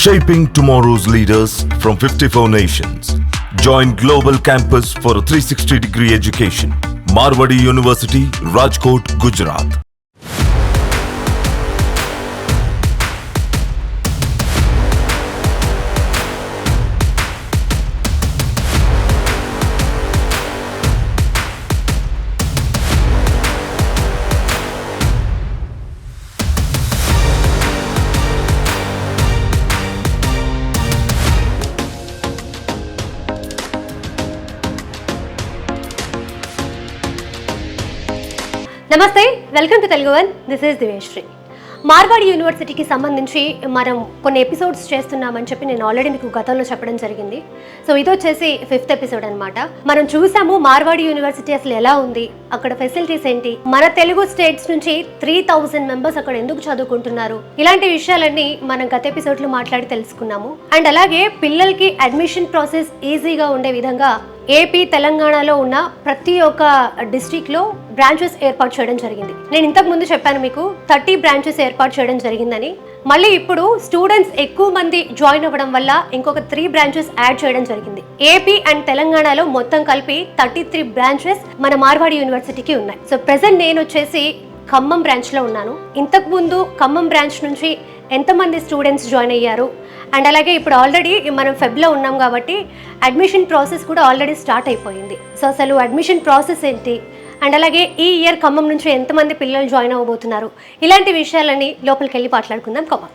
Shaping tomorrow's leaders from 54 nations. Join Global Campus for a 360-degree education. Marwadi University, Rajkot, Gujarat. నమస్తే, welcome to Telugu one. This is Diveshree. Marwadi యూనివర్సిటీకి సంబంధించి మనం కొన్ని episodes చేస్తున్నామని చెప్పి నేను ఆల్రెడీ మీకు గతంలో చెప్పడం జరిగింది. సో ఇది వచ్చేసి 5th ఎపిసోడ్ అనమాట. మనం చూసాము మార్వాడి యూనివర్సిటీ అసలు ఎలా ఉంది, అక్కడ ఫెసిలిటీస్ ఏంటి, మన తెలుగు స్టేట్స్ నుంచి 3000 మెంబర్స్ అక్కడ ఎందుకు చదువుకుంటున్నారు, ఇలాంటి విషయాలన్నీ మనం గత ఎపిసోడ్లో మాట్లాడి తెలుసుకున్నాము. అండ్ అలాగే పిల్లలకి అడ్మిషన్ ప్రాసెస్ ఈజీగా ఉండే విధంగా ఏపీ తెలంగాణలో ఉన్న ప్రతి ఒక్క డిస్ట్రిక్ట్లో బ్రాంచెస్ ఏర్పాటు చేయడం జరిగింది. నేను ఇంతకు ముందు చెప్పాను మీకు 30 బ్రాంచెస్ ఏర్పాటు చేయడం జరిగిందని. మళ్ళీ ఇప్పుడు స్టూడెంట్స్ ఎక్కువ మంది జాయిన్ అవ్వడం వల్ల ఇంకొక 3 బ్రాంచెస్ యాడ్ చేయడం జరిగింది. ఏపీ అండ్ తెలంగాణలో మొత్తం కలిపి 33 బ్రాంచెస్ మన మార్వాడి యూనివర్సిటీకి ఉన్నాయి. సో ప్రెసెంట్ నేను వచ్చేసి ఖమ్మం బ్రాంచ్లో ఉన్నాను. ఇంతకు ముందు ఖమ్మం బ్రాంచ్ నుంచి ఎంతమంది స్టూడెంట్స్ జాయిన్ అయ్యారు, అండ్ అలాగే ఇప్పుడు ఆల్రెడీ మనం ఫెబ్లో ఉన్నాం కాబట్టి అడ్మిషన్ ప్రాసెస్ కూడా ఆల్రెడీ స్టార్ట్ అయిపోయింది. సో అసలు అడ్మిషన్ ప్రాసెస్ ఏంటి, అండ్ అలాగే ఈ ఇయర్ ఖమ్మం నుంచి ఎంతమంది పిల్లలు జాయిన్ అవ్వబోతున్నారు, ఇలాంటి విషయాలన్నీ లోపలికి వెళ్ళి మాట్లాడుకుందాం. ఖమ్మం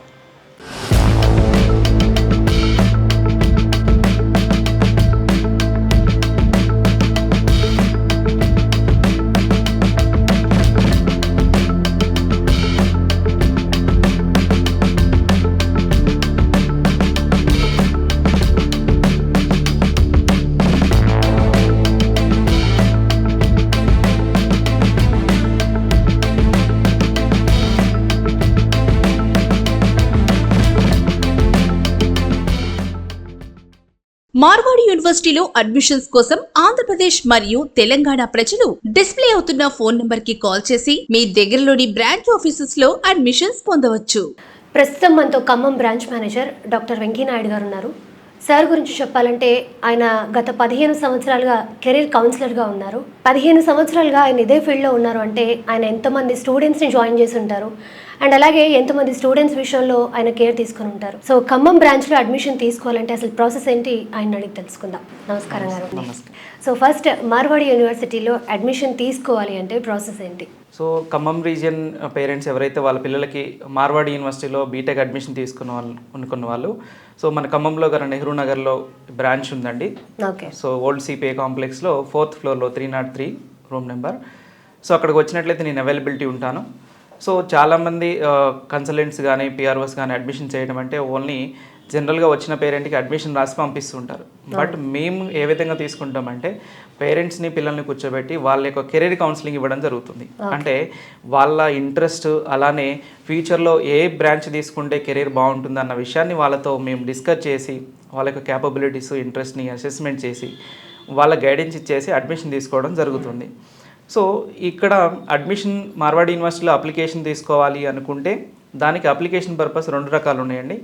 మార్వాడి యూనివర్సిటీలో అడ్మిషన్స్ కోసం ఆంధ్రప్రదేశ్ మరియు తెలంగాణ ప్రజలు డిస్ప్లే అవుతున్న ఫోన్ నంబర్ కి కాల్ చేసి మీ దగ్గరలోని బ్రాంచ్ ఆఫీసెస్ లో అడ్మిషన్స్ పొందవచ్చు. ప్రస్తుతం మనతో Khammam branch manager doctor Venkaiah Naidu గారు ఉన్నారు. సార్ గురించి చెప్పాలంటే ఆయన గత 15 సంవత్సరాలుగా కెరీర్ కౌన్సిలర్గా ఉన్నారు. 15 సంవత్సరాలుగా ఆయన ఇదే ఫీల్డ్లో ఉన్నారు అంటే ఆయన ఎంతమంది స్టూడెంట్స్ని జాయిన్ చేసి ఉంటారు, అండ్ అలాగే ఎంతమంది స్టూడెంట్స్ విషయంలో ఆయన కేర్ తీసుకుని ఉంటారు. సో ఖమ్మం బ్రాంచ్లో అడ్మిషన్ తీసుకోవాలంటే అసలు ప్రాసెస్ ఏంటి ఆయన అడిగి తెలుసుకుందాం. నమస్కారం గారు. సో ఫస్ట్ మార్వాడి యూనివర్సిటీలో అడ్మిషన్ తీసుకోవాలి అంటే ప్రాసెస్ ఏంటి? సో ఖమ్మం రీజియన్ పేరెంట్స్ ఎవరైతే వాళ్ళ పిల్లలకి మార్వాడి యూనివర్సిటీలో బీటెక్ అడ్మిషన్ అనుకున్న వాళ్ళు సో మన ఖమ్మంలో గారు నెహ్రూ నగర్లో బ్రాంచ్ ఉందండి. ఓకే. సో ఓల్డ్ సిపిఐ కాంప్లెక్స్లో 4th ఫ్లోర్లో 303 రూమ్ నెంబర్. సో అక్కడికి వచ్చినట్లయితే నేను అవైలబిలిటీ ఉంటాను. సో చాలామంది కన్సల్టెంట్స్ కానీ పిఆర్ఓస్ కానీ అడ్మిషన్ చేయడం అంటే ఓన్లీ జనరల్గా వచ్చిన పేరెంట్కి అడ్మిషన్ రాసి పంపిస్తుంటారు. బట్ మేము ఏ విధంగా తీసుకుంటామంటే పేరెంట్స్ని పిల్లల్ని కూర్చోబెట్టి వాళ్ళ యొక్క కెరీర్ కౌన్సిలింగ్ ఇవ్వడం జరుగుతుంది. అంటే వాళ్ళ ఇంట్రెస్ట్ అలానే ఫ్యూచర్లో ఏ బ్రాంచ్ తీసుకుంటే కెరీర్ బాగుంటుంది అన్న విషయాన్ని వాళ్ళతో మేము డిస్కస్ చేసి వాళ్ళ యొక్క క్యాపబిలిటీస్ ఇంట్రెస్ట్ని అసెస్మెంట్ చేసి వాళ్ళ గైడెన్స్ ఇచ్చేసి అడ్మిషన్ తీసుకోవడం జరుగుతుంది. సో ఇక్కడ అడ్మిషన్ మార్వాడి యూనివర్సిటీలో అప్లికేషన్ తీసుకోవాలి అనుకుంటే దానికి అప్లికేషన్ పర్పస్ 2 రకాలు ఉన్నాయండి.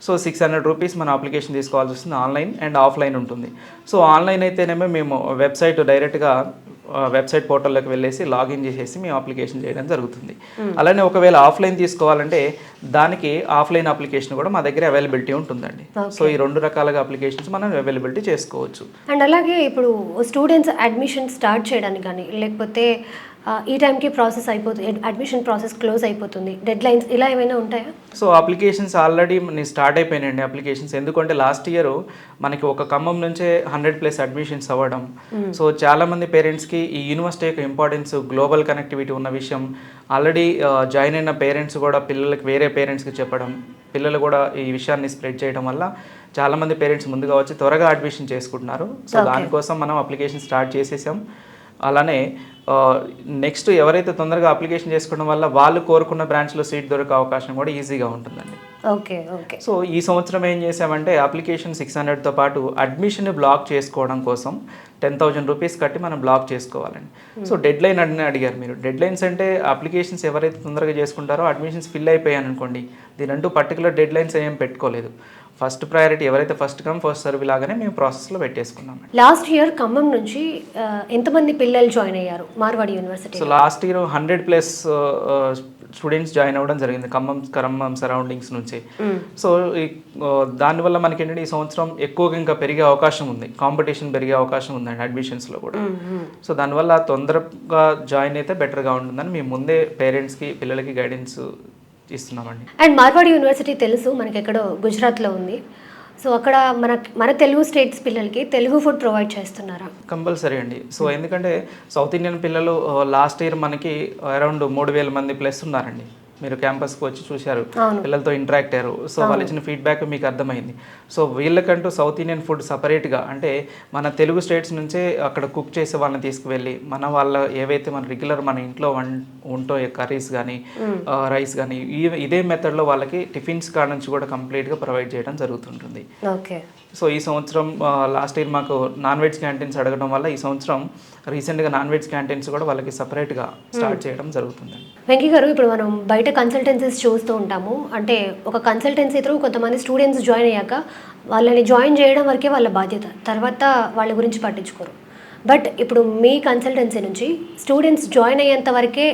సో 600 రూపీస్ మన అప్లికేషన్ తీసుకోవాల్సి వస్తుంది. ఆన్లైన్ అండ్ ఆఫ్లైన్ ఉంటుంది. సో ఆన్లైన్ అయితేనేమో మేము డైరెక్ట్గా వెబ్సైట్ పోర్టల్లోకి వెళ్ళేసి లాగిన్ చేసేసి మేము అప్లికేషన్ చేయడం జరుగుతుంది. అలానే ఒకవేళ ఆఫ్లైన్ తీసుకోవాలంటే దానికి ఆఫ్లైన్ అప్లికేషన్ కూడా మా దగ్గర అవైలబిలిటీ ఉంటుందండి. సో ఈ 2 రకాలుగా అప్లికేషన్స్ మనం అవైలబిలిటీ చేసుకోవచ్చు. అండ్ అలాగే ఇప్పుడు స్టూడెంట్స్ అడ్మిషన్ స్టార్ట్ చేయడానికి కానీ లేకపోతే ఈ టైంకి ప్రాసెస్ అయిపోతుంది, అడ్మిషన్ ప్రాసెస్ క్లోజ్ అయిపోతుంది, డెడ్ లైన్స్ ఇలా ఏమైనా ఉంటాయా? సో అప్లికేషన్స్ ఆల్రెడీ స్టార్ట్ అయిపోయినాయండి అప్లికేషన్స్. ఎందుకంటే లాస్ట్ ఇయర్ మనకి ఒక ఖమ్మం నుంచే 100+ అడ్మిషన్స్ అవ్వడం. సో చాలామంది పేరెంట్స్కి ఈ యూనివర్సిటీ యొక్క ఇంపార్టెన్స్, గ్లోబల్ కనెక్టివిటీ ఉన్న విషయం ఆల్రెడీ జాయిన్ అయిన పేరెంట్స్ కూడా పిల్లలకి వేరే పేరెంట్స్కి చెప్పడం, పిల్లలు కూడా ఈ విషయాన్ని స్ప్రెడ్ చేయడం వల్ల చాలామంది పేరెంట్స్ ముందుగా వచ్చి త్వరగా అడ్మిషన్ చేసుకుంటున్నారు. సో దానికోసం మనం అప్లికేషన్ స్టార్ట్ చేసేసాం. అలానే నెక్స్ట్ ఎవరైతే తొందరగా అప్లికేషన్ చేసుకోవడం వల్ల వాళ్ళు కోరుకున్న బ్రాంచ్లో సీట్ దొరికే అవకాశం కూడా ఈజీగా ఉంటుందండి. Okay okay. సో ఈ సంవత్సరం ఏం చేసామంటే అప్లికేషన్ 600తో పాటు అడ్మిషన్ బ్లాక్ చేసుకోవడం కోసం 10,000 రూపీస్ కట్టి మనం బ్లాక్ చేసుకోవాలండి. సో డెడ్ లైన్ అడిగారు మీరు. డెడ్ లైన్స్ అంటే అప్లికేషన్స్ ఎవరైతే తొందరగా చేసుకుంటారో అడ్మిషన్స్ ఫిల్ అయిపోయాను అనుకోండి, దీనంటూ పర్టికులర్ డెడ్ లైన్స్ ఏం పెట్టుకోలేదు. ఫస్ట్ ప్రయారిటీ ఎవరైతే ఫస్ట్ కమ్ ఫస్ట్ సర్వ్ లాగానే మేము ప్రాసెస్లో పెట్టేసుకున్నాం. లాస్ట్ ఇయర్ ఖమ్మం నుంచి ఎంతమంది పిల్లలు జాయిన్ అయ్యారు Marwadi university? So last year 100+ students join అవ్వడం జరిగింది ఖమ్మం సరౌండింగ్స్ నుంచి. సో దానివల్ల మనకి ఏంటంటే ఈ సంవత్సరం ఎక్కువగా ఇంకా పెరిగే అవకాశం ఉంది, కాంపిటీషన్ పెరిగే అవకాశం ఉందండి అడ్మిషన్స్లో కూడా. సో దానివల్ల తొందరగా జాయిన్ అయితే బెటర్గా ఉంటుందని మేము ముందే పేరెంట్స్కి పిల్లలకి గైడెన్స్ ఇస్తున్నామండి. అండ్ మార్వాడి యూనివర్సిటీ తెలుసు మనకి ఎక్కడో గుజరాత్లో ఉంది. సో అక్కడ మన తెలుగు స్టేట్స్ పిల్లలకి తెలుగు ఫుడ్ ప్రొవైడ్ చేస్తున్నారా? కంపల్సరీ అండి. సో ఎందుకంటే సౌత్ ఇండియన్ పిల్లలు లాస్ట్ ఇయర్ మనకి అరౌండ్ 3,000 మంది ప్లస్ ఉన్నారండి. మీరు క్యాంపస్కి వచ్చి చూశారు, పిల్లలతో ఇంటరాక్ట్ అయ్యారు. సో వాళ్ళు ఇచ్చిన ఫీడ్బ్యాక్ మీకు అర్థమైంది. సో వీళ్ళకంటూ సౌత్ ఇండియన్ ఫుడ్ సపరేట్గా, అంటే మన తెలుగు స్టేట్స్ నుంచే అక్కడ కుక్ చేసే వాళ్ళని తీసుకువెళ్ళి వాళ్ళ ఏవైతే మన రెగ్యులర్ మన ఇంట్లో ఉంటో కర్రీస్ కానీ రైస్ కానీ ఇదే మెథడ్లో వాళ్ళకి టిఫిన్స్ కాడ నుంచి కూడా కంప్లీట్గా ప్రొవైడ్ చేయడం జరుగుతుంటుంది. ఓకే. సో ఈ సంవత్సరం లాస్ట్ ఇయర్ మాకు నాన్ వెజ్ క్యాంటీన్స్ అడగడం వల్ల ఈ సంవత్సరం రీసెంట్గా నాన్ వెజ్ క్యాంటీన్స్ కూడా వాళ్ళకి సపరేట్గా స్టార్ట్ చేయడం జరుగుతుంది. వెంకీ గారు, ఇప్పుడు మనం బయట కన్సల్టెన్సీస్ చూస్తూ ఉంటాము. అంటే ఒక కన్సల్టెన్సీ త్రూ కొంతమంది స్టూడెంట్స్ జాయిన్ అయ్యాక వాళ్ళని జాయిన్ చేయడం వరకే వాళ్ళ బాధ్యత, తర్వాత వాళ్ళ గురించి పట్టించుకోరు. బట్ ఇప్పుడు మీ కన్సల్టెన్సీ నుంచి స్టూడెంట్స్ జాయిన్ అయ్యేంత వరకే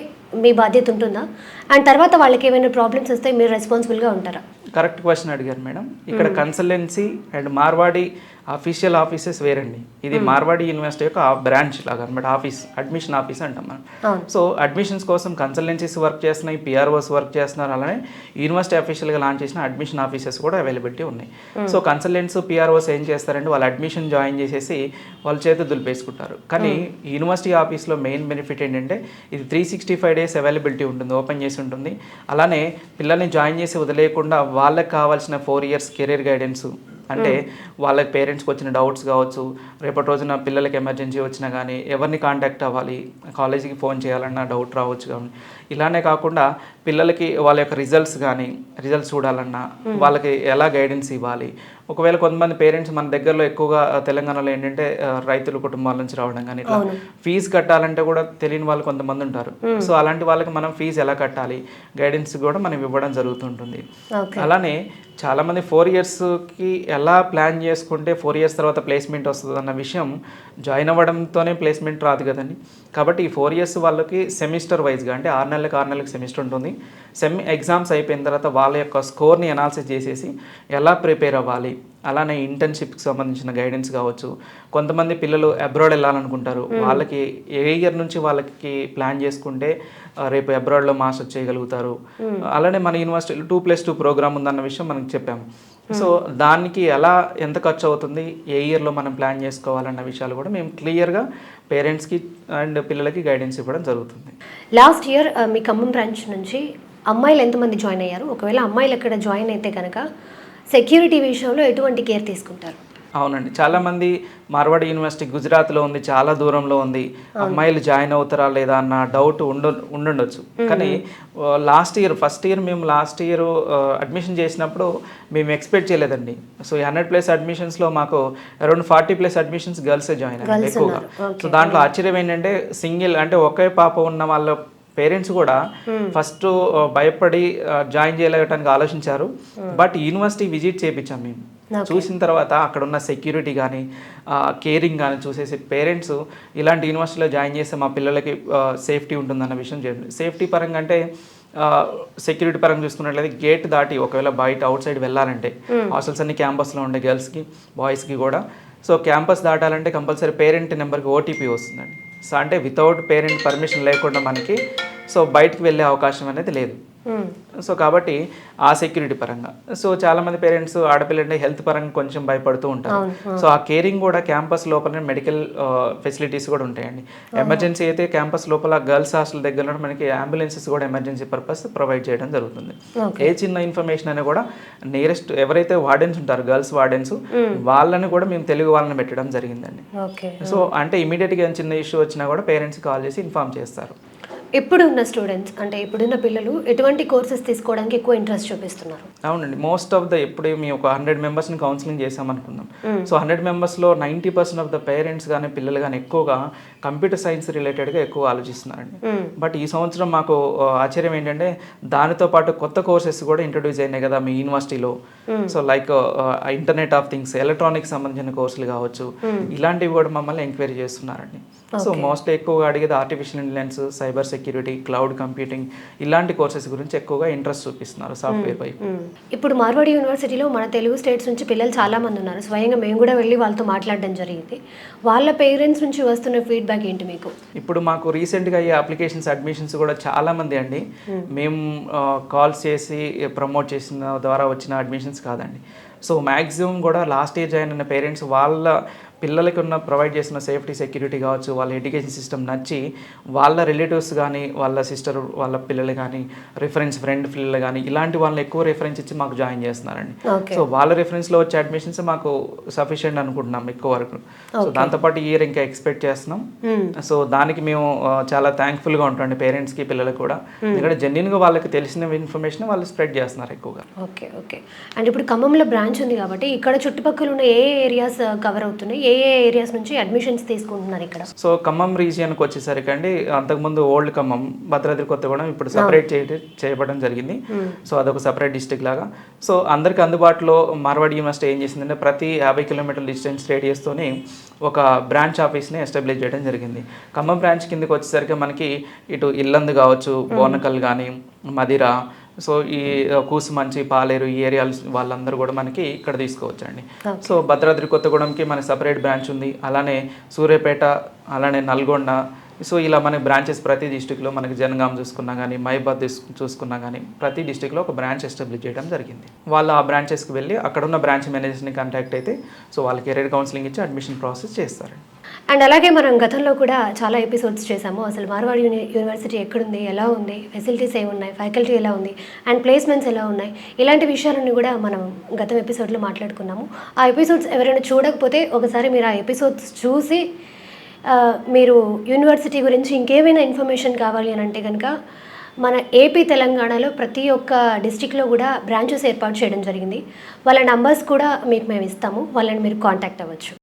మీ బాధ్యత ఉంటుందా? అండ్ తర్వాత వాళ్ళకి ఏమైనా ప్రాబ్లమ్స్ వస్తే మీరు రెస్పాన్సిబుల్గా ఉంటారా? కరెక్ట్ క్వశ్చన్ అడిగారు మేడం. ఇక్కడ consultancy and Marwadi official offices వేరండి. ఇది మార్వాడి యూనివర్సిటీ యొక్క బ్రాంచ్ లాగా అనమాట, ఆఫీస్, అడ్మిషన్ ఆఫీస్ అంటాం మనం. సో అడ్మిషన్స్ కోసం కన్సల్టెన్సీస్ వర్క్ చేస్తున్నాయి, పిఆర్ఓస్ వర్క్ చేస్తున్నారు. అలానే యూనివర్సిటీ అఫీషియల్గా లాంచ్ చేసిన అడ్మిషన్ ఆఫీసెస్ కూడా అవైలబిలిటీ ఉన్నాయి. సో కన్సల్టెంట్స్, పిఆర్ఓస్ ఏం చేస్తారంటే వాళ్ళు అడ్మిషన్ జాయిన్ చేసేసి వాళ్ళ చేతి దులిపేసుకుంటారు. కానీ యూనివర్సిటీ ఆఫీస్లో మెయిన్ బెనిఫిట్ ఏంటంటే ఇది 365 days అవైలబిలిటీ ఉంటుంది, ఓపెన్ చేసి ఉంటుంది. అలానే పిల్లల్ని జాయిన్ చేసి వదిలేయకుండా వాళ్ళకి కావాల్సిన 4 years కెరీర్ గైడెన్స్, అంటే వాళ్ళకి పేరెంట్స్కి వచ్చిన డౌట్స్ కావచ్చు, రేపటి రోజున పిల్లలకి ఎమర్జెన్సీ వచ్చినా కానీ ఎవరిని కాంటాక్ట్ అవ్వాలి, కాలేజీకి ఫోన్ చేయాలన్నా డౌట్ రావచ్చు. కానీ ఇలానే కాకుండా పిల్లలకి వాళ్ళ యొక్క రిజల్ట్స్ చూడాలన్నా వాళ్ళకి ఎలా గైడెన్స్ ఇవ్వాలి. ఒకవేళ కొంతమంది పేరెంట్స్ మన దగ్గరలో ఎక్కువగా తెలంగాణలో ఏంటంటే రైతుల కుటుంబాల నుంచి రావడం కానీ ఇట్లా ఫీజు కట్టాలంటే కూడా తెలియని వాళ్ళు కొంతమంది ఉంటారు. సో అలాంటి వాళ్ళకి మనం ఫీజు ఎలా కట్టాలి, గైడెన్స్ కూడా మనం ఇవ్వడం జరుగుతుంటుంది. అలానే చాలామంది 4 yearsకి ఎలా ప్లాన్ చేసుకుంటే 4 years తర్వాత ప్లేస్మెంట్ వస్తుంది అన్న విషయం, జాయిన్ అవ్వడంతోనే ప్లేస్మెంట్ రాదు కదండి. కాబట్టి ఈ 4 years వాళ్ళకి సెమిస్టర్ వైజ్గా, అంటే 6 నెలలకు సెమిస్టర్ ఉంటుంది. సెమ్ ఎగ్జామ్స్ అయిపోయిన తర్వాత వాళ్ళ యొక్క స్కోర్ని అనాలిసిస్ చేసేసి ఎలా ప్రిపేర్ అవ్వాలి, అలానే ఇంటర్న్షిప్కి సంబంధించిన గైడెన్స్ కావచ్చు. కొంతమంది పిల్లలు అబ్రాడ్ వెళ్ళాలనుకుంటారు, వాళ్ళకి ఏ ఇయర్ నుంచి వాళ్ళకి ప్లాన్ చేసుకుంటే రేపు అబ్రాడ్లో మాస్టర్స్ చేయగలుగుతారు. అలానే మన యూనివర్సిటీలో 2+2 ప్రోగ్రామ్ ఉందన్న విషయం మనకు చెప్పాము. సో దానికి ఎంత ఖర్చు అవుతుంది, ఏ ఇయర్లో మనం ప్లాన్ చేసుకోవాలన్న విషయాలు కూడా మేము క్లియర్గా పేరెంట్స్కి అండ్ పిల్లలకి గైడెన్స్ ఇవ్వడం జరుగుతుంది. లాస్ట్ ఇయర్ మీ ఖమ్మం బ్రాంచ్ నుంచి అమ్మాయిలు ఎంతమంది జాయిన్ అయ్యారు? ఒకవేళ అమ్మాయిలు ఎక్కడ జాయిన్ అయితే కనుక సెక్యూరిటీ విషయంలో ఎటువంటి కేర్ తీసుకుంటారు? అవునండి, చాలామంది మార్వాడి యూనివర్సిటీ గుజరాత్లో ఉంది, చాలా దూరంలో ఉంది, అమ్మాయిలు జాయిన్ అవుతారా లేదా అన్న డౌట్ ఉండుండొచ్చు. కానీ ఫస్ట్ ఇయర్ మేము అడ్మిషన్ చేసినప్పుడు మేము ఎక్స్పెక్ట్ చేయలేదండి. సో 100+ అడ్మిషన్స్లో మాకు అరౌండ్ 40+ అడ్మిషన్స్ గర్ల్సే జాయిన్ అయ్యారు ఎక్కువగా. సో దాంట్లో ఆశ్చర్యం ఏంటంటే అంటే ఒకే పాప ఉన్న వాళ్ళ పేరెంట్స్ కూడా ఫస్ట్ భయపడి జాయిన్ చేయలేటానికి ఆలోచించారు. బట్ యూనివర్సిటీ విజిట్ చేయించాం మేము. చూసిన తర్వాత అక్కడ ఉన్న సెక్యూరిటీ కానీ కేరింగ్ కానీ చూసేసి పేరెంట్స్ ఇలాంటి యూనివర్సిటీలో జాయిన్ చేస్తే మా పిల్లలకి సేఫ్టీ ఉంటుందన్న విషయం చెప్పండి. సేఫ్టీ పరంగా అంటే సెక్యూరిటీ పరంగా చూసుకున్నట్లయితే గేట్ దాటి ఒకవేళ బయట అవుట్ సైడ్ వెళ్ళాలంటే, హాస్టల్స్ అన్ని క్యాంపస్లో ఉండే గర్ల్స్కి బాయ్స్కి కూడా, సో క్యాంపస్ దాటాలంటే కంపల్సరీ పేరెంట్ నెంబర్కి ఓటీపీ వస్తుందండి. సో అంటే వితౌట్ పేరెంట్ పర్మిషన్ లేకుండా మనకి బయటకు వెళ్ళే అవకాశం అనేది లేదు. సో కాబట్టి ఆ సెక్యూరిటీ పరంగా సో చాలామంది పేరెంట్స్ ఆడపిల్ల అంటే హెల్త్ పరంగా కొంచెం భయపడుతూ ఉంటారు. సో ఆ కేరింగ్ కూడా క్యాంపస్ లోపల మెడికల్ ఫెసిలిటీస్ కూడా ఉంటాయండి. ఎమర్జెన్సీ అయితే క్యాంపస్ లోపల గర్ల్స్ హాస్టల్ దగ్గర మనకి అంబులెన్సెస్ కూడా ఎమర్జెన్సీ పర్పస్ ప్రొవైడ్ చేయడం జరుగుతుంది. ఏ చిన్న ఇన్ఫర్మేషన్ అయినా కూడా నియరెస్ట్ ఎవరైతే వార్డెన్స్ ఉంటారు, గర్ల్స్ వార్డెన్స్, వాళ్ళని కూడా మేము తెలుగు వాళ్ళని పెట్టడం జరిగిందండి. సో అంటే ఇమీడియట్గా చిన్న ఇష్యూ వచ్చినా కూడా పేరెంట్స్ కాల్ చేసి ఇన్ఫార్మ్ చేస్తారు. ఇప్పుడున్న స్టూడెంట్స్, అంటే ఇప్పుడున్న పిల్లలు ఎటువంటి కోర్సెస్ తీసుకోవడానికి ఎక్కువ ఇంట్రెస్ట్ చూపిస్తున్నారు? అవునండి. మోస్ట్ ఆఫ్ ద ఎప్పుడు మేము ఒక 100 మెంబర్స్ని కౌన్సిలింగ్ చేసామనుకుందాం. సో 100 మెంబర్స్లో 90% ఆఫ్ ద పేరెంట్స్ కానీ పిల్లలు కానీ ఎక్కువగా కంప్యూటర్ సైన్స్ రిలేటెడ్గా ఎక్కువ ఆలోచిస్తున్నారండి. బట్ ఈ సంవత్సరం మాకు ఆశ్చర్యం ఏంటంటే దానితో పాటు కొత్త కోర్సెస్ కూడా ఇంట్రొడ్యూస్ అయినాయి కదా మీ యూనివర్సిటీలో. So like internet of things, electronics సంబంధించిన కోర్సులు కావచ్చు, ఇలాంటివి కూడా మమ్మల్ని ఎంక్వైరీ చేస్తున్నారండి. సో మోస్ట్లీ ఎక్కువగా అడిగేది artificial intelligence, cyber security, cloud computing ఇలాంటి కోర్సెస్ గురించి ఎక్కువగా ఇంట్రెస్ట్ చూపిస్తున్నారు సాఫ్ట్వేర్ వైపు. ఇప్పుడు మార్వాడి యూనివర్సిటీలో మన తెలుగు స్టేట్స్ నుంచి పిల్లలు చాలామంది ఉన్నారు. స్వయంగా మేము కూడా వెళ్ళి వాళ్ళతో మాట్లాడడం జరిగింది. వాళ్ళ పేరెంట్స్ నుంచి వస్తున్న ఫీడ్బ్యాక్ ఏంటి మీకు? ఇప్పుడు మాకు రీసెంట్గా ఈ అప్లికేషన్స్ అడ్మిషన్స్ కూడా చాలామంది అండి మేము కాల్స్ చేసి ప్రమోట్ చేసిన ద్వారా వచ్చిన అడ్మిషన్స్ కాదండి. సో మ్యాక్సిమం కూడా లాస్ట్ ఇయర్ జాయిన్ అయిన పేరెంట్స్ వాళ్ళ పిల్లలకి ఉన్న ప్రొవైడ్ చేసిన సేఫ్టీ, సెక్యూరిటీ కావచ్చు, వాళ్ళ ఎడ్యుకేషన్ సిస్టమ్ నచ్చి వాళ్ళ రిలేటివ్స్ కానీ, వాళ్ళ సిస్టర్ వాళ్ళ పిల్లలు కానీ, రిఫరెన్స్ ఫ్రెండ్ పిల్లలు కానీ ఇలాంటి వాళ్ళని ఎక్కువ రిఫరెన్స్ ఇచ్చి మాకు జాయిన్ చేస్తున్నారండి. సో వాళ్ళ రిఫరెన్స్లో వచ్చే అడ్మిషన్స్ మాకు సఫిషియెంట్ అనుకుంటున్నాం ఎక్కువ వరకు. సో దాంతోపాటు ఈ ఇయర్ ఇంకా ఎక్స్పెక్ట్ చేస్తున్నాం. సో దానికి మేము చాలా థ్యాంక్ఫుల్గా ఉంటామండి పేరెంట్స్కి, పిల్లలకు కూడా. ఎందుకంటే జెన్యున్గా వాళ్ళకి తెలిసిన ఇన్ఫర్మేషన్ వాళ్ళు స్ప్రెడ్ చేస్తున్నారు ఎక్కువగా. Okay okay. అండ్ ఇప్పుడు ఖమ్మంలో బ్రాంచ్ ఉంది కాబట్టి ఇక్కడ చుట్టుపక్కల ఉన్న ఏ ఏరియాస్ కవర్ అవుతున్నాయి, ఏ ఏరియాస్ నుంచి అడ్మిషన్స్ తీసుకుంటున్నారు ఇక్కడ? సో ఖమ్మం రీజియన్కి వచ్చేసరికి అండి అంతకుముందు ఓల్డ్ ఖమ్మం, భద్రాద్రి కొత్తగూడెం ఇప్పుడు సపరేట్ చేయబడడం జరిగింది. సో అదొక సపరేట్ డిస్టిక్ లాగా. సో అందరికి అందుబాటులో మార్వాడి యూనివర్సిటీ ఏం చేసిందంటే ప్రతి 50 కిలోమీటర్ల డిస్టెన్స్ రేడియస్తోని ఒక బ్రాంచ్ ఆఫీస్ని ఎస్టాబ్లిష్ చేయడం జరిగింది. ఖమ్మం బ్రాంచ్ కిందకి వచ్చేసరికి మనకి ఇటు ఇల్లందు కావచ్చు, బోనకల్ కానీ, మదిర, సో ఈ కూసుమంచి, పాలేరు ఈ ఏరియాలు వాళ్ళందరూ కూడా మనకి ఇక్కడ తీసుకోవచ్చండి. సో భద్రాద్రి కొత్తగూడెంకి మనకి సపరేట్ బ్రాంచ్ ఉంది. అలానే సూర్యాపేట, అలానే నల్గొండ. సో ఇలా మనకి బ్రాంచెస్ ప్రతి డిస్టిక్లో మనకి జనగాం చూసుకున్నా కానీ, మైబాద్ చూసుకున్నా కానీ ప్రతి డిస్టిక్లో ఒక బ్రాంచ్ ఎస్టాబ్లిష్ చేయడం జరిగింది. వాళ్ళు ఆ బ్రాంచెస్కి వెళ్ళి అక్కడ ఉన్న బ్రాంచ్ మేనేజర్ని కాంటాక్ట్ అయితే సో వాళ్ళకి కెరీర్ కౌన్సిలింగ్ ఇచ్చి అడ్మిషన్ ప్రాసెస్ చేస్తారండి. అండ్ అలాగే మనం గతంలో కూడా చాలా ఎపిసోడ్స్ చేసాము. అసలు మార్వాడి యూనివర్సిటీ ఎక్కడుంది, ఎలా ఉంది, ఫెసిలిటీస్ ఏమున్నాయి, ఫ్యాకల్టీ ఎలా ఉంది, అండ్ ప్లేస్మెంట్స్ ఎలా ఉన్నాయి, ఇలాంటి విషయాలన్నీ కూడా మనం గత ఎపిసోడ్లో మాట్లాడుకున్నాము. ఆ ఎపిసోడ్స్ ఎవరైనా చూడకపోతే ఒకసారి మీరు ఆ ఎపిసోడ్స్ చూసి మీరు యూనివర్సిటీ గురించి ఇంకేమైనా ఇన్ఫర్మేషన్ కావాలి అని అంటే కనుక మన ఏపీ తెలంగాణలో ప్రతి ఒక్క డిస్టిక్లో కూడా బ్రాంచెస్ ఏర్పాటు చేయడం జరిగింది. వాళ్ళ నంబర్స్ కూడా మీకు మేము ఇస్తాము, వాళ్ళని మీరు కాంటాక్ట్ అవ్వచ్చు.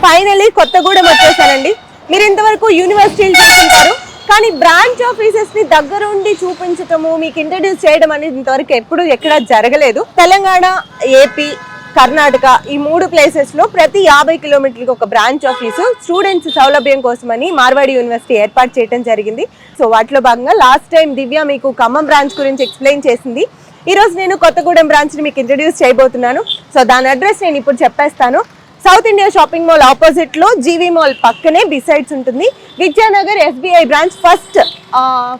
ఫైనల్లీ కొత్తగూడెం వచ్చేసానండి. మీరు ఇంతవరకు యూనివర్సిటీలు చూస్తుంటారు, కానీ బ్రాంచ్ ఆఫీసెస్ ని దగ్గరుండి చూపించటము, మీకు ఇంట్రడ్యూస్ చేయడం అనేది ఇంతవరకు ఎక్కడ జరగలేదు. తెలంగాణ, ఏపీ, కర్ణాటక ఈ 3 ప్లేసెస్ లో ప్రతి 50 కిలోమీటర్లకు ఒక బ్రాంచ్ ఆఫీసు స్టూడెంట్స్ సౌలభ్యం కోసమని మార్వాడి యూనివర్సిటీ ఏర్పాటు చేయడం జరిగింది. సో వాటిలో భాగంగా లాస్ట్ టైం దివ్య మీకు ఖమ్మం బ్రాంచ్ గురించి ఎక్స్ప్లెయిన్ చేసింది. ఈ రోజు నేను కొత్తగూడెం బ్రాంచ్ ని మీకు ఇంట్రడ్యూస్ చేయబోతున్నాను. సో దాని అడ్రస్ నేను ఇప్పుడు చెప్పేస్తాను. South India shopping mall opposite లో జీవీ మాల్ పక్కనే బిసైడ్స్ ఉంటుంది. Vidyanagar SBI branch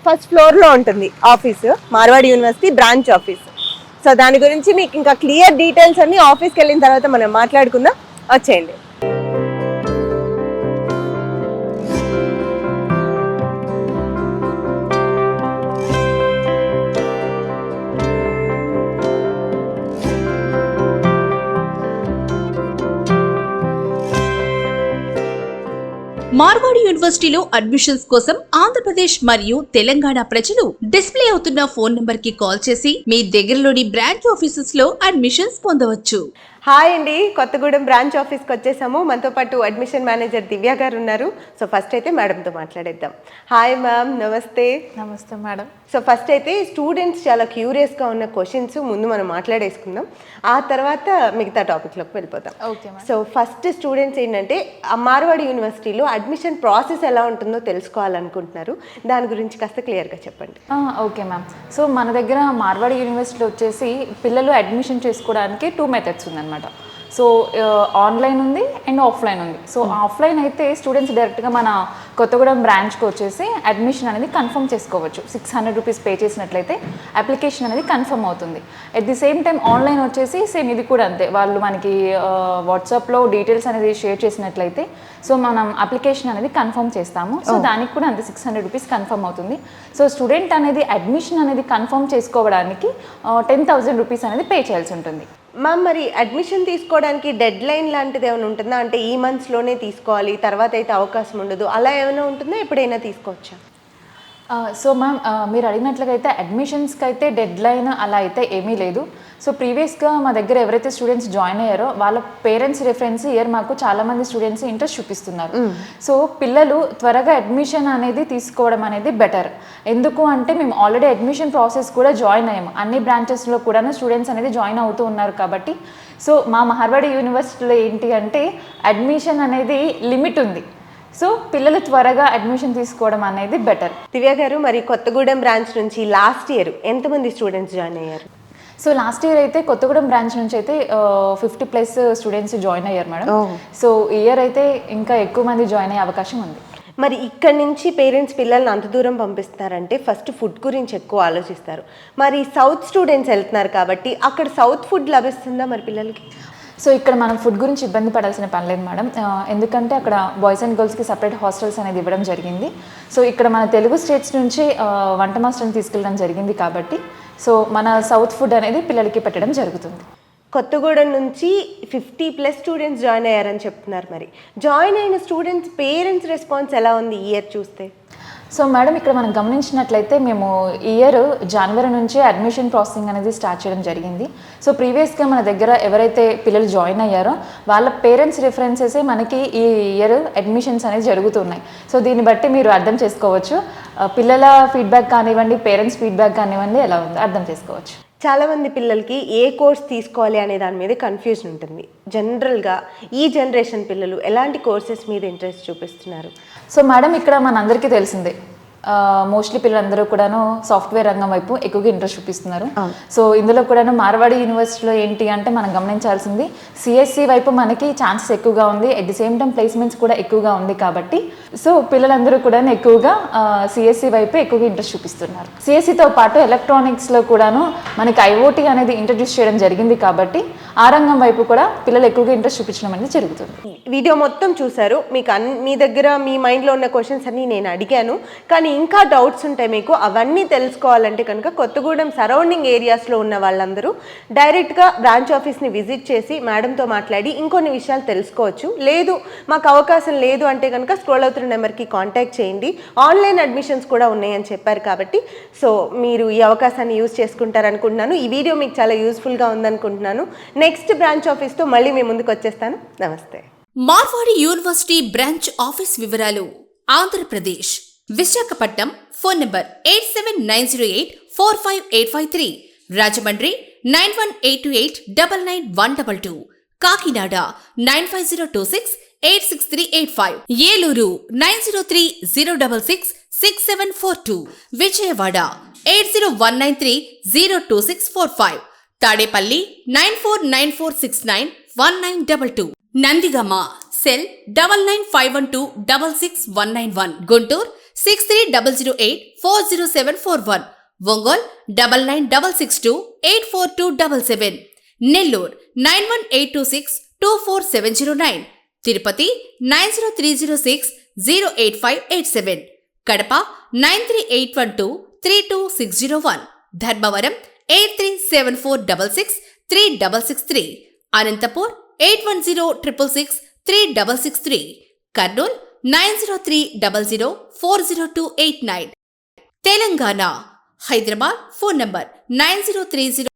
first floor లో ఉంటుంది office, Marwadi university branch office. So దాని గురించి మీకు ఇంకా క్లియర్ డీటెయిల్స్ అన్ని ఆఫీస్కి వెళ్ళిన తర్వాత మనం మాట్లాడుకుందాం. వచ్చేయండి. మార్వాడి యూనివర్సిటీలో అడ్మిషన్స్ కోసం ఆంధ్రప్రదేశ్ మరియు తెలంగాణ ప్రజలు డిస్ప్లే అవుతున్న ఫోన్ నంబర్ కి కాల్ చేసి మీ దగ్గరలోని బ్రాంచ్ ఆఫీసెస్ లో అడ్మిషన్స్ పొందవచ్చు. హాయ్ అండి, కొత్తగూడెం బ్రాంచ్ ఆఫీస్కి వచ్చేసాము. మనతో పాటు అడ్మిషన్ మేనేజర్ దివ్య గారు ఉన్నారు. సో ఫస్ట్ అయితే మేడంతో మాట్లాడేద్దాం. హాయ్ మ్యామ్, నమస్తే. నమస్తే మేడం. సో ఫస్ట్ అయితే స్టూడెంట్స్ చాలా క్యూరియస్గా ఉన్న క్వశ్చన్స్ ముందు మనం మాట్లాడేసుకుందాం, ఆ తర్వాత మిగతా టాపిక్లోకి వెళ్ళిపోతాం. Okay ma'am. So first students ఏంటంటే మార్వాడి యూనివర్సిటీలో అడ్మిషన్ ప్రాసెస్ ఎలా ఉంటుందో తెలుసుకోవాలనుకుంటున్నారు. దాని గురించి కాస్త క్లియర్గా చెప్పండి. Okay ma'am. సో మన దగ్గర మార్వాడి యూనివర్సిటీలో వచ్చేసి పిల్లలు అడ్మిషన్ చేసుకోవడానికి 2 మెథడ్స్ ఉందన్నమాట. సో ఆన్లైన్ ఉంది అండ్ ఆఫ్లైన్ ఉంది. సో ఆఫ్లైన్ అయితే స్టూడెంట్స్ డైరెక్ట్గా మన కొత్తగూడెం బ్రాంచ్కి వచ్చేసి అడ్మిషన్ అనేది కన్ఫర్మ్ చేసుకోవచ్చు. 600 రూపీస్ పే చేసినట్లయితే అప్లికేషన్ అనేది కన్ఫర్మ్ అవుతుంది. At the same time online వచ్చేసి సేమ్ ఇది కూడా అంతే. వాళ్ళు మనకి వాట్సాప్లో డీటెయిల్స్ అనేది షేర్ చేసినట్లయితే సో మనం అప్లికేషన్ అనేది కన్ఫర్మ్ చేస్తాము. సో దానికి కూడా అంతే 600 రూపీస్ కన్ఫర్మ్ అవుతుంది. సో స్టూడెంట్ అనేది అడ్మిషన్ అనేది కన్ఫర్మ్ చేసుకోవడానికి 10,000 రూపీస్ అనేది పే చేయాల్సి ఉంటుంది. మ్యామ్, మరి అడ్మిషన్ తీసుకోవడానికి డెడ్ లైన్ లాంటిది ఏమైనా ఉంటుందా? అంటే ఈ మంత్స్లోనే తీసుకోవాలి, తర్వాత అయితే అవకాశం ఉండదు, అలా ఏమైనా ఉంటుందా? ఎప్పుడైనా తీసుకోవచ్చా? సో మ్యామ్, మీరు అడిగినట్లుగా అయితే అడ్మిషన్స్కి అయితే డెడ్ లైన్ అలా అయితే ఏమీ లేదు. సో ప్రీవియస్గా మా దగ్గర ఎవరైతే స్టూడెంట్స్ జాయిన్ అయ్యారో వాళ్ళ పేరెంట్స్ రిఫరెన్స్ ఇయర్ మాకు చాలామంది స్టూడెంట్స్ ఇంట్రెస్ట్ చూపిస్తున్నారు. సో పిల్లలు త్వరగా అడ్మిషన్ అనేది తీసుకోవడం అనేది బెటర్. ఎందుకు అంటే మేము ఆల్రెడీ అడ్మిషన్ ప్రాసెస్ కూడా జాయిన్ అయ్యాము. అన్ని బ్రాంచెస్లో కూడా స్టూడెంట్స్ అనేది జాయిన్ అవుతూ ఉన్నారు కాబట్టి సో మా మార్వాడి యూనివర్సిటీలో ఏంటి అంటే అడ్మిషన్ అనేది లిమిట్ ఉంది. సో పిల్లలు త్వరగా అడ్మిషన్ తీసుకోవడం అనేది బెటర్. దివ్య గారు, మరి కొత్తగూడెం బ్రాంచ్ నుంచి లాస్ట్ ఇయర్ ఎంతమంది స్టూడెంట్స్ జాయిన్ అయ్యారు? సో లాస్ట్ ఇయర్ అయితే కొత్తగూడెం బ్రాంచ్ నుంచి అయితే 50+ స్టూడెంట్స్ జాయిన్ అయ్యారు మేడం. సో ఇయర్ అయితే ఇంకా ఎక్కువ మంది జాయిన్ అయ్యే అవకాశం ఉంది. మరి ఇక్కడ నుంచి పేరెంట్స్ పిల్లల్ని అంత దూరం పంపిస్తారంటే ఫస్ట్ ఫుడ్ గురించి ఎక్కువ ఆలోచిస్తారు. మరి సౌత్ స్టూడెంట్స్ వెళ్తున్నారు కాబట్టి అక్కడ సౌత్ ఫుడ్ లభిస్తుందా మరి పిల్లలకి? సో ఇక్కడ మనం ఫుడ్ గురించి ఇబ్బంది పడాల్సిన పని లేదు మేడం. ఎందుకంటే అక్కడ బాయ్స్ అండ్ గర్ల్స్కి సపరేట్ హాస్టల్స్ అనేది ఇవ్వడం జరిగింది. సో ఇక్కడ మన తెలుగు స్టేట్స్ నుంచి వంట మాస్టర్ని తీసుకెళ్ళడం జరిగింది కాబట్టి సో మన సౌత్ ఫుడ్ అనేది పిల్లలకి పెట్టడం జరుగుతుంది. కొత్తగూడెం నుంచి 50+ స్టూడెంట్స్ జాయిన్ అయ్యారని చెప్తున్నారు. మరి జాయిన్ అయిన స్టూడెంట్స్ పేరెంట్స్ రెస్పాన్స్ ఎలా ఉంది ఈ ఇయర్ చూస్తే? సో మేడం, ఇక్కడ మనం గమనించినట్లయితే మేము ఇయర్ జనవరి నుంచి అడ్మిషన్ ప్రాసెసింగ్ అనేది స్టార్ట్ చేయడం జరిగింది. సో ప్రీవియస్గా మన దగ్గర ఎవరైతే పిల్లలు జాయిన్ అయ్యారో వాళ్ళ పేరెంట్స్ రిఫరెన్సెసే మనకి ఈ ఇయర్ అడ్మిషన్స్ అనేది జరుగుతున్నాయి. సో దీన్ని బట్టి మీరు అర్థం చేసుకోవచ్చు పిల్లల ఫీడ్బ్యాక్ కానివ్వండి, పేరెంట్స్ ఫీడ్బ్యాక్ కానివ్వండి ఎలా ఉందో అర్థం చేసుకోవచ్చు. చాలామంది పిల్లలకి ఏ కోర్స్ తీసుకోవాలి అనే దాని మీద కన్ఫ్యూజన్ ఉంటుంది. జనరల్గా ఈ జనరేషన్ పిల్లలు ఎలాంటి కోర్సెస్ మీద ఇంట్రెస్ట్ చూపిస్తున్నారు? సో మేడం, ఇక్కడ మనందరికీ తెలిసిందే మోస్ట్లీ పిల్లలందరూ కూడాను సాఫ్ట్వేర్ రంగం వైపు ఎక్కువగా ఇంట్రెస్ట్ చూపిస్తున్నారు. సో ఇందులో కూడాను మార్వాడి యూనివర్సిటీలో ఏంటి అంటే మనం గమనించాల్సింది సిఎస్సి వైపు మనకి ఛాన్సెస్ ఎక్కువగా ఉంది. At the same time placements కూడా ఎక్కువగా ఉంది కాబట్టి సో పిల్లలందరూ కూడా ఎక్కువగా సిఎస్సి వైపు ఎక్కువగా ఇంట్రెస్ట్ చూపిస్తున్నారు. సిఎస్సితో పాటు ఎలక్ట్రానిక్స్లో కూడాను మనకి ఐఓటీ అనేది ఇంట్రడ్యూస్ చేయడం జరిగింది కాబట్టి ఆ రంగం వైపు కూడా పిల్లలు ఎక్కువగా ఇంట్రెస్ట్ చూపించడం అనేది జరుగుతుంది. వీడియో మొత్తం చూసారు, మీకు మీ దగ్గర మీ మైండ్లో ఉన్న క్వశ్చన్స్ అన్నీ నేను అడిగాను. కానీ ఇంకా డౌట్స్ ఉంటాయి మీకు, అవన్నీ తెలుసుకోవాలంటే కనుక కొత్తగూడెం సరౌండింగ్ ఏరియాస్లో ఉన్న వాళ్ళందరూ డైరెక్ట్గా బ్రాంచ్ ఆఫీస్ని విజిట్ చేసి మేడంతో మాట్లాడి ఇంకొన్ని విషయాలు తెలుసుకోవచ్చు. లేదు మాకు అవకాశం లేదు అంటే కనుక స్క్రోల్ అవుతున్న నెంబర్కి కాంటాక్ట్ చేయండి. ఆన్లైన్ అడ్మిషన్స్ కూడా ఉన్నాయని చెప్పారు కాబట్టి సో మీరు ఈ అవకాశాన్ని యూజ్ చేసుకుంటారనుకుంటున్నాను. ఈ వీడియో మీకు చాలా యూస్ఫుల్గా ఉందనుకుంటున్నాను. నెక్స్ట్ బ్రాంచ్ ఆఫీస్తో మళ్ళీ మీ ముందుకు వచ్చేస్తాను. నమస్తే. మార్వాడి యూనివర్సిటీ బ్రాంచ్ ఆఫీస్ వివరాలు: Andhra Pradesh, Visakhapatnam, phone number 8790845853, Rajahmundry 9182899122, Kakinada 9502686385, Eluru 9030666742, Vijayawada 8019302645, Tadepalli 9494691922, Nandigama cell 9951266191, Guntur 6300840741, Ongole 9966284277, Nellore 9182624709, Tirupati 9030608587, Kadapa 9381232601, Dharmavaram 8374663663, Anantapur 8106663663, Kurnool 9030040289. Telangana Hyderabad phone number 9030